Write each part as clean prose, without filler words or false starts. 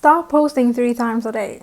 Stop posting 3 times a day.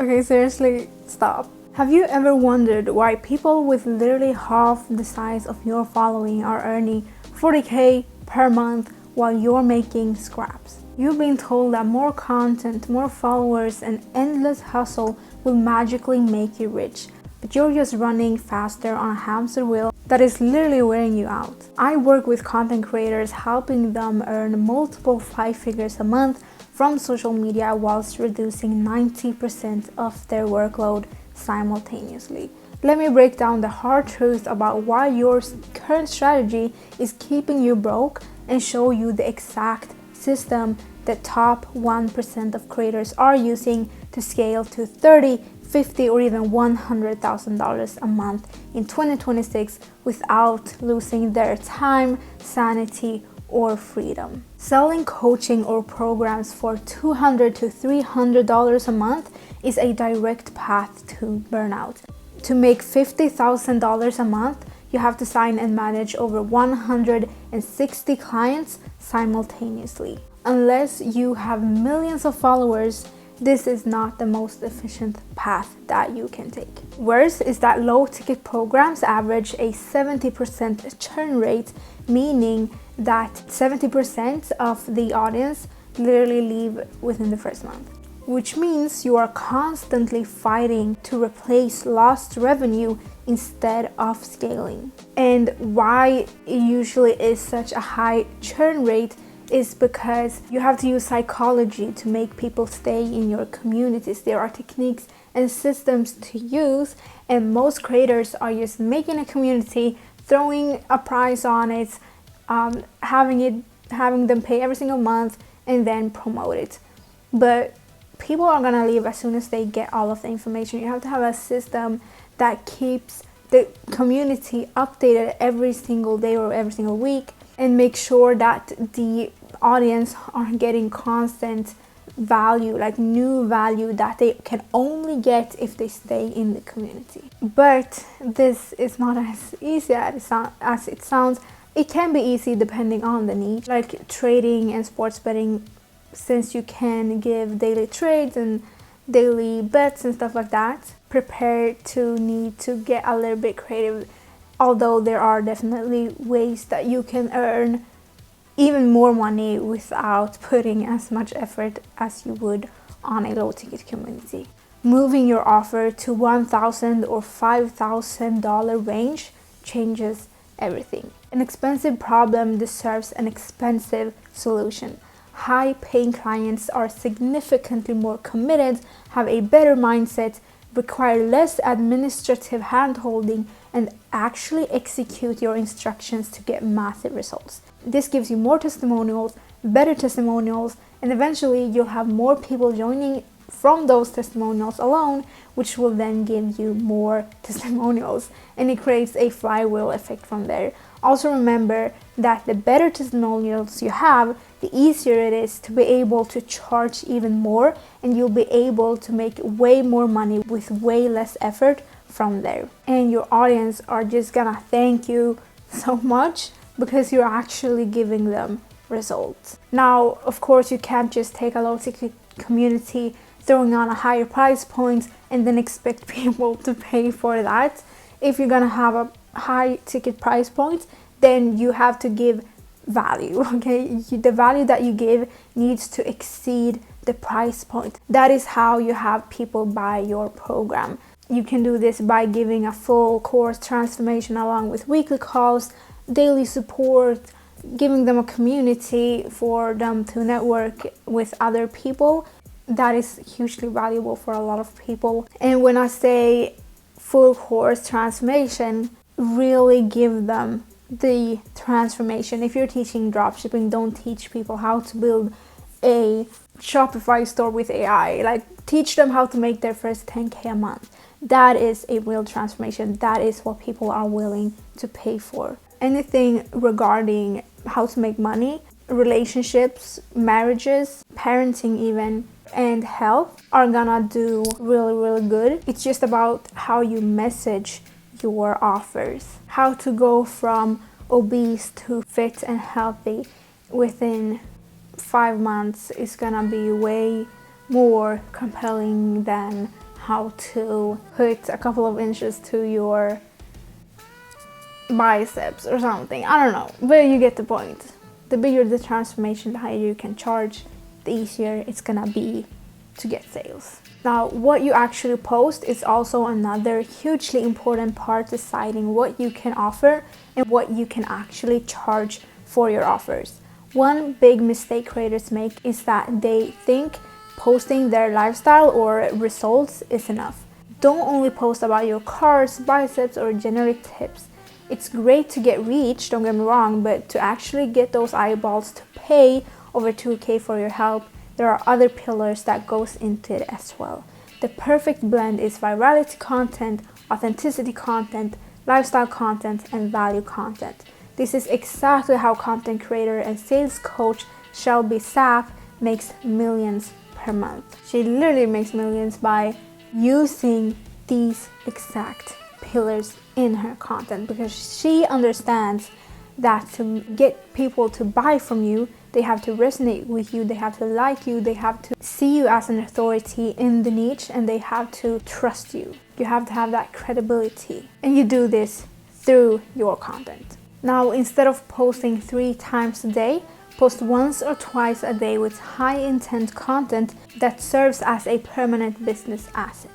Okay, seriously, stop. Have you ever wondered why people with literally half the size of your following are earning 40k per month while you're making scraps? You've been told that more content, more followers, and endless hustle will magically make you rich, but you're just running faster on a hamster wheel that is literally wearing you out. I work with content creators, helping them earn multiple 5 figures a month from social media whilst reducing 90% of their workload simultaneously. Let me break down the hard truth about why your current strategy is keeping you broke and show you the exact system the top 1% of creators are using to scale to $30,000, $50,000, or even $100,000 a month in 2026 without losing their time, sanity, or freedom. Selling coaching or programs for $200 to $300 a month is a direct path to burnout. To make $50,000 a month, you have to sign and manage over 160 clients simultaneously. Unless you have millions of followers, this is not the most efficient path that you can take. Worse is that low-ticket programs average a 70% churn rate, meaning that 70% of the audience literally leave within the first month, which means you are constantly fighting to replace lost revenue instead of scaling. And why it usually is such a high churn rate is because you have to use psychology to make people stay in your communities. There are techniques and systems to use, and most creators are just making a community, throwing a price on it, having them pay every single month, and then promote it. But people are gonna leave as soon as they get all of the information. You have to have a system that keeps the community updated every single day or every single week, and make sure that the audience are getting constant value, like new value that they can only get if they stay in the community. But this is not as easy as it sounds. It can be easy depending on the niche, like trading and sports betting, since you can give daily trades and daily bets and stuff like that. Prepare to need to get a little bit creative, although there are definitely ways that you can earn even more money without putting as much effort as you would on a low ticket community. Moving your offer to $1,000 or $5,000 range changes everything. An expensive problem deserves an expensive solution. High paying clients are significantly more committed, have a better mindset, require less administrative handholding, and actually execute your instructions to get massive results. This gives you more testimonials, better testimonials, and eventually you'll have more people joining from those testimonials alone, which will then give you more testimonials, and it creates a flywheel effect from there. Also remember that the better testimonials you have, the easier it is to be able to charge even more, and you'll be able to make way more money with way less effort from there. And your audience are just gonna thank you so much because you're actually giving them results. Now, of course, you can't just take a low ticket community, throwing on a higher price point, and then expect people to pay for that. If you're gonna have a high ticket price point, then you have to give value, okay? The value that you give needs to exceed the price point. That is how you have people buy your program. You can do this by giving a full course transformation along with weekly calls, daily support, giving them a community for them to network with other people. That is hugely valuable for a lot of people. And when I say full course transformation, really give them the transformation. If you're teaching dropshipping, don't teach people how to build a Shopify store with AI. Like, teach them how to make their first 10k a month. That is a real transformation. That is what people are willing to pay for. Anything regarding how to make money, relationships, marriages, parenting even, and health are gonna do really good. It's just about how you message your offers. How to go from obese to fit and healthy within 5 months is gonna be way more compelling than how to put a couple of inches to your biceps or something. I don't know, but you get the point. The bigger the transformation, the higher you can charge, the easier it's gonna be to get sales. Now, what you actually post is also another hugely important part, deciding what you can offer and what you can actually charge for your offers. One big mistake creators make is that they think posting their lifestyle or results is enough. Don't only post about your cars, biceps, or generic tips. It's great to get reach, don't get me wrong, but to actually get those eyeballs to pay over 2K for your help, there are other pillars that goes into it as well. The perfect blend is virality content, authenticity content, lifestyle content, and value content. This is exactly how content creator and sales coach Shelby Sapp makes millions per month. She literally makes millions by using these exact pillars in her content, because she understands that to get people to buy from you, they have to resonate with you, they have to like you, they have to see you as an authority in the niche, and they have to trust you. You have to have that credibility, and you do this through your content. Now, instead of posting 3 times a day, post once or twice a day with high intent content that serves as a permanent business asset.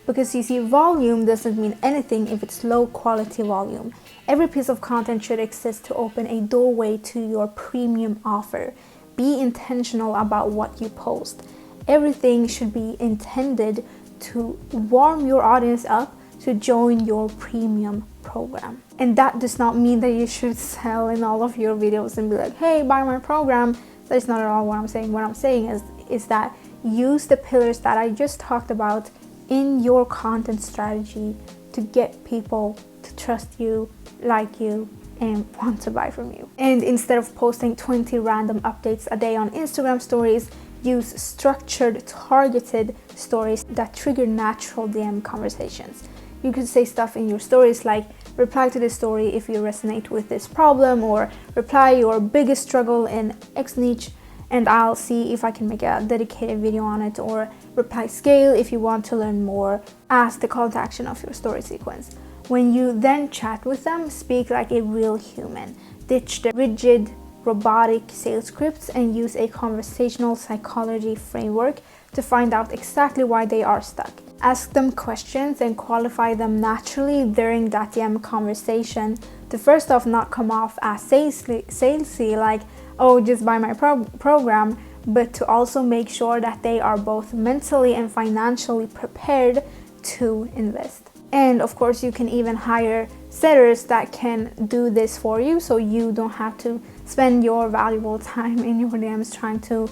Because you see, volume doesn't mean anything if it's low quality volume. Every piece of content should exist to open a doorway to your premium offer. Be intentional about what you post. Everything should be intended to warm your audience up to join your premium program. And that does not mean that you should sell in all of your videos and be like, hey, buy my program. That's not at all what I'm saying. What I'm saying is that use the pillars that I just talked about in your content strategy to get people to trust you, like you, and want to buy from you. And instead of posting 20 random updates a day on Instagram stories, use structured, targeted stories that trigger natural DM conversations. You could say stuff in your stories like, reply to this story if you resonate with this problem, or reply your biggest struggle in X niche and I'll see if I can make a dedicated video on it, or reply scale if you want to learn more as the call to action of your story sequence. When you then chat with them, speak like a real human. Ditch the rigid, robotic sales scripts and use a conversational psychology framework to find out exactly why they are stuck. Ask them questions and qualify them naturally during that DM conversation to first off not come off as salesy like, oh, just buy my program, but to also make sure that they are both mentally and financially prepared to invest. And of course, you can even hire setters that can do this for you, so you don't have to spend your valuable time in your DMs trying to,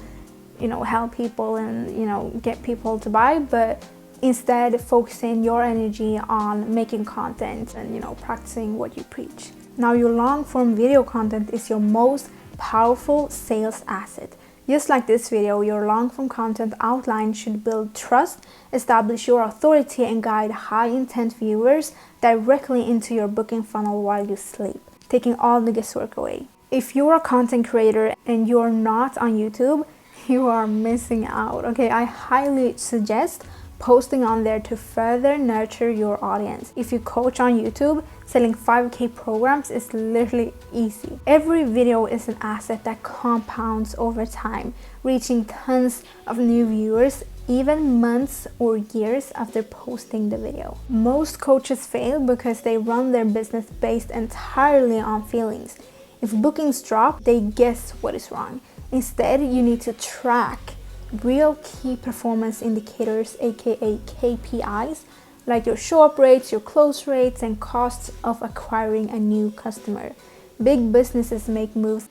help people and, get people to buy, but instead focusing your energy on making content and, practicing what you preach. Now, your long form video content is your most powerful sales asset. Just like this video, your long form content outline should build trust, establish your authority, and guide high intent viewers directly into your booking funnel while you sleep, taking all the guesswork away. If you're a content creator and you're not on YouTube, you are missing out. Okay, I highly suggest posting on there to further nurture your audience. If you coach on YouTube, selling 5K programs is literally easy. Every video is an asset that compounds over time, reaching tons of new viewers even months or years after posting the video. Most coaches fail because they run their business based entirely on feelings. If bookings drop, they guess what is wrong. Instead, you need to track real key performance indicators, aka KPIs, like your show up rates, your close rates, and costs of acquiring a new customer. Big businesses make moves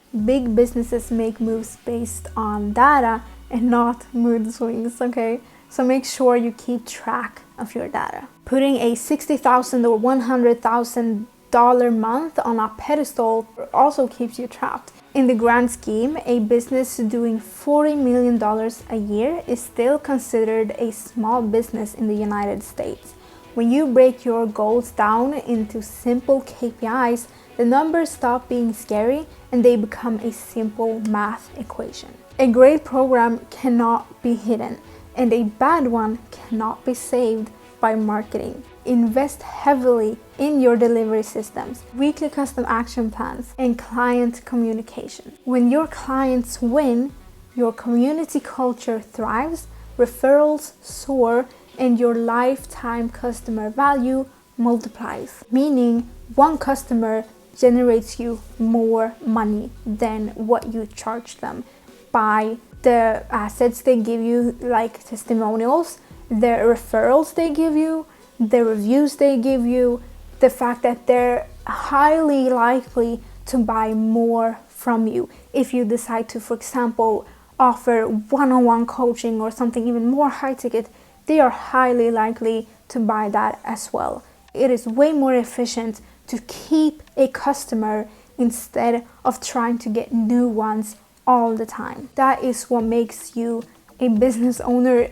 based on data and not mood swings, okay? So make sure you keep track of your data. Putting a $60,000 or $100,000 month on a pedestal also keeps you trapped. In the grand scheme, a business doing $40 million a year is still considered a small business in the United States. When you break your goals down into simple KPIs, the numbers stop being scary and they become a simple math equation. A great program cannot be hidden. and a bad one cannot be saved by marketing. Invest heavily in your delivery systems, weekly custom action plans, and client communication. When your clients win, your community culture thrives, referrals soar, and your lifetime customer value multiplies, meaning one customer generates you more money than what you charge them by the assets they give you, like testimonials, the referrals they give you, the reviews they give you, the fact that they're highly likely to buy more from you. If you decide to, for example, offer one-on-one coaching or something even more high ticket, they are highly likely to buy that as well. It is way more efficient to keep a customer instead of trying to get new ones all the time. That is what makes you a business owner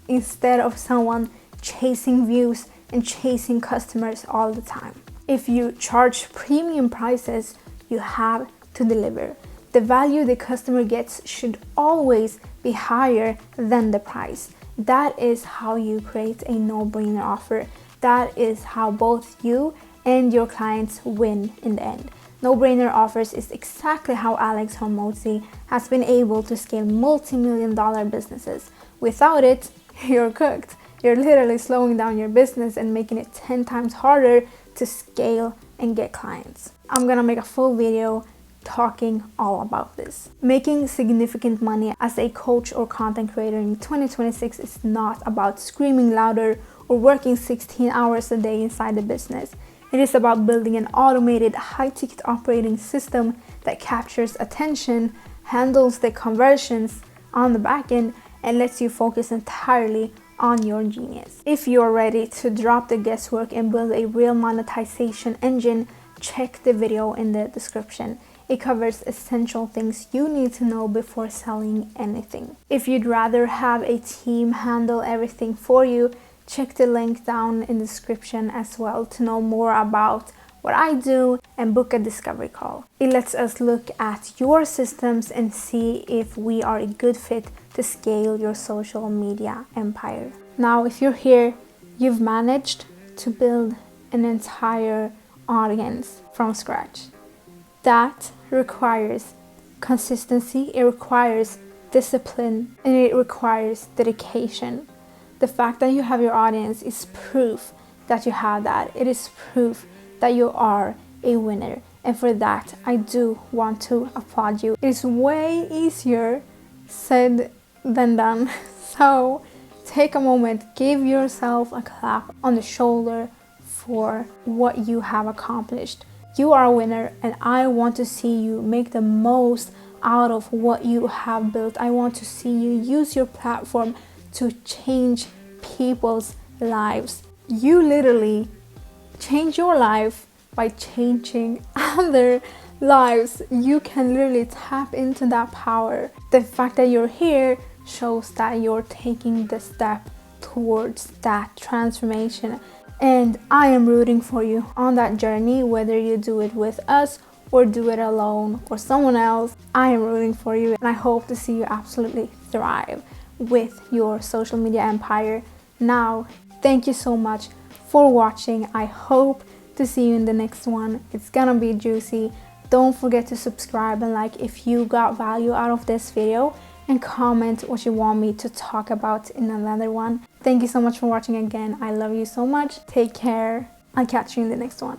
instead of someone chasing views and chasing customers all the time. If you charge premium prices, you have to deliver. The value the customer gets should always be higher than the price. That is how you create a no-brainer offer. That is how both you and your clients win in the end. No-brainer offers is exactly how Alex Hormozi has been able to scale multi-million-dollar businesses. Without it, you're cooked. You're literally slowing down your business and making it 10 times harder to scale and get clients. I'm gonna make a full video talking all about this. Making significant money as a coach or content creator in 2026 is not about screaming louder or working 16 hours a day inside the business. It is about building an automated high-ticket operating system that captures attention, handles the conversions on the back end, and lets you focus entirely on your genius. If you're ready to drop the guesswork and build a real monetization engine, check the video in the description. It covers essential things you need to know before selling anything. If you'd rather have a team handle everything for you, check the link down in the description as well to know more about what I do and book a discovery call. It lets us look at your systems and see if we are a good fit to scale your social media empire. Now, if you're here, you've managed to build an entire audience from scratch. That requires consistency, it requires discipline, and it requires dedication. The fact that you have your audience is proof that you have that. It is proof that you are a winner. And for that, I do want to applaud you. It is way easier said than done. So take a moment, give yourself a clap on the shoulder for what you have accomplished. You are a winner, and I want to see you make the most out of what you have built. I want to see you use your platform to change people's lives. You literally change your life by changing other lives. You can literally tap into that power. The fact that you're here shows that you're taking the step towards that transformation. And I am rooting for you on that journey, whether you do it with us or do it alone or someone else. I am rooting for you, and I hope to see you absolutely thrive with your social media empire. Now, thank you so much for watching. I hope to see you in the next one. It's gonna be juicy. Don't forget to subscribe and like if you got value out of this video, and comment what you want me to talk about in another one. Thank you so much for watching again. I love you so much. Take care. I'll catch you in the next one.